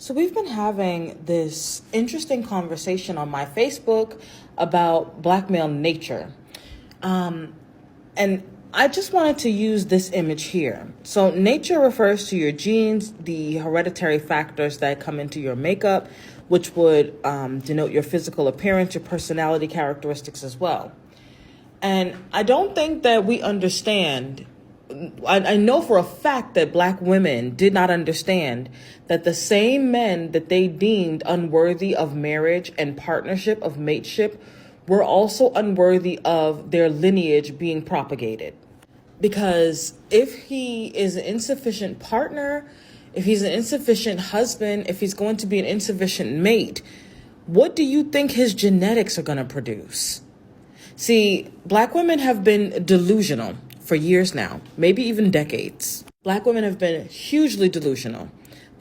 So we've been having this interesting conversation on my Facebook about black male nature. And I just wanted to use this image here. So nature refers to your genes, the hereditary factors that come into your makeup, which would denote your physical appearance, your personality characteristics as well. And I don't think that we understand. I know for a fact that black women did not understand that the same men that they deemed unworthy of marriage and partnership, of mateship, were also unworthy of their lineage being propagated. Because if he is an insufficient partner, if he's an insufficient husband, if he's going to be an insufficient mate, what do you think his genetics are going to produce? See, black women have been delusional for years now, maybe even decades. Black women have been hugely delusional,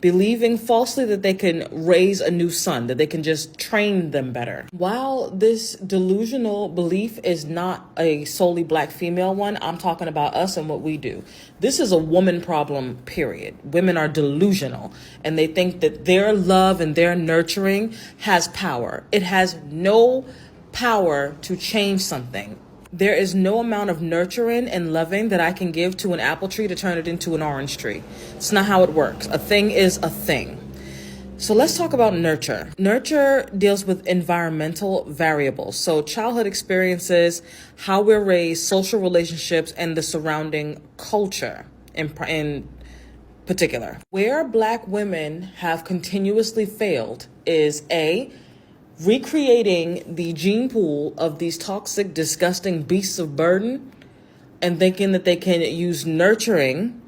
believing falsely that they can raise a new son, that they can just train them better. While this delusional belief is not a solely black female one, I'm talking about us and what we do. This is a woman problem, period. Women are delusional, and they think that their love and their nurturing has power. It has no power to change something. There is no amount of nurturing and loving that I can give to an apple tree to turn it into an orange tree. It's not how it works. A thing is a thing. So let's talk about nurture. Nurture deals with environmental variables. So childhood experiences, how we're raised, social relationships, and the surrounding culture in particular. Where black women have continuously failed is recreating the gene pool of these toxic, disgusting beasts of burden and thinking that they can use nurturing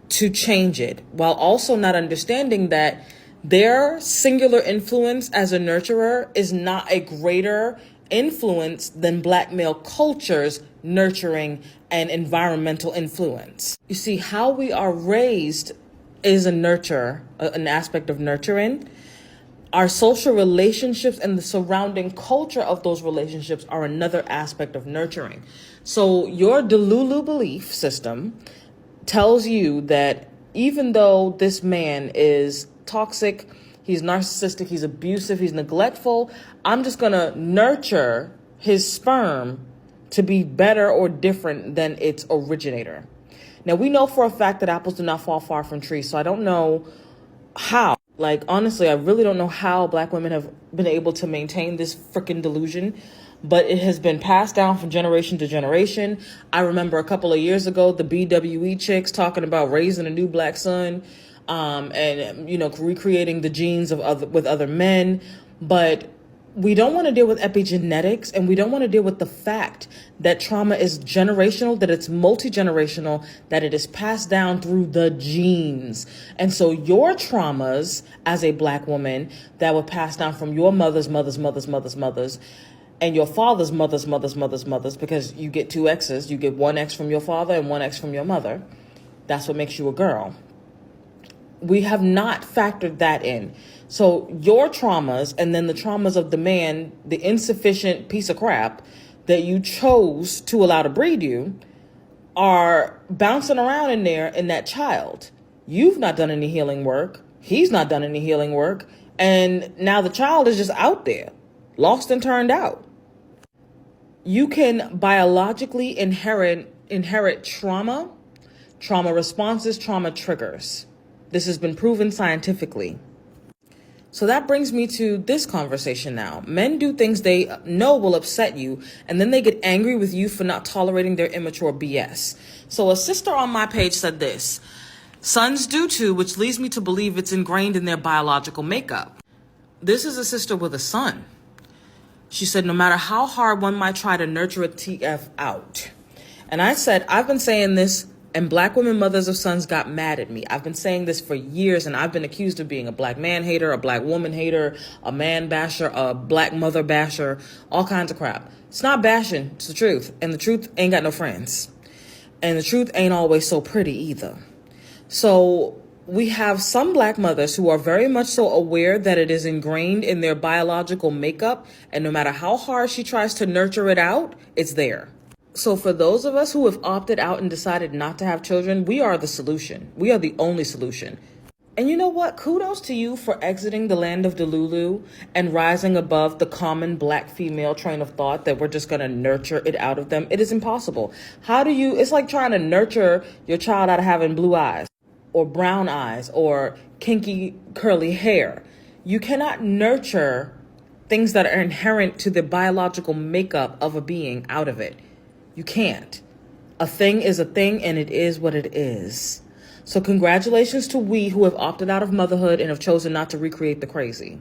to change it, while also not understanding that their singular influence as a nurturer is not a greater influence than black male culture's nurturing and environmental influence. You see, how we are raised is an aspect of nurturing. Our social relationships and the surrounding culture of those relationships are another aspect of nurturing. So your delulu belief system tells you that even though this man is toxic, he's narcissistic, he's abusive, he's neglectful, I'm just going to nurture his sperm to be better or different than its originator. Now, we know for a fact that apples do not fall far from trees, so I don't know how. Like, honestly, I really don't know how black women have been able to maintain this freaking delusion, but it has been passed down from generation to generation. I remember a couple of years ago, the BWE chicks talking about raising a new black son, and, recreating the genes with other men. But we don't want to deal with epigenetics, and we don't want to deal with the fact that trauma is generational, that it's multi-generational, that it is passed down through the genes. And so your traumas as a black woman that were passed down from your mother's, and your father's mothers, because you get two X's, you get one X from your father and one X from your mother. That's what makes you a girl. We have not factored that in. So your traumas and then the traumas of the man, the insufficient piece of crap that you chose to allow to breed you, are bouncing around in there in that child. You've not done any healing work. He's not done any healing work. And now the child is just out there, lost and turned out. You can biologically inherit trauma responses, trauma triggers. This has been proven scientifically. So that brings me to this conversation now. Men do things they know will upset you, and then they get angry with you for not tolerating their immature BS. So a sister on my page said this: sons do too, which leads me to believe it's ingrained in their biological makeup. This is a sister with a son. She said, no matter how hard one might try to nurture a TF out. And I said, I've been saying this, and black women mothers of sons got mad at me. I've been saying this for years, and I've been accused of being a black man hater, a black woman hater, a man basher, a black mother basher, all kinds of crap. It's not bashing, it's the truth. And the truth ain't got no friends. And the truth ain't always so pretty either. So we have some black mothers who are very much so aware that it is ingrained in their biological makeup, and no matter how hard she tries to nurture it out, it's there. So for those of us who have opted out and decided not to have children, we are the solution. We are the only solution. And you know what? Kudos to you for exiting the land of delulu and rising above the common black female train of thought that we're just going to nurture it out of them. It is impossible. It's like trying to nurture your child out of having blue eyes or brown eyes or kinky curly hair. You cannot nurture things that are inherent to the biological makeup of a being out of it. You can't. A thing is a thing, and it is what it is. So congratulations to we who have opted out of motherhood and have chosen not to recreate the crazy.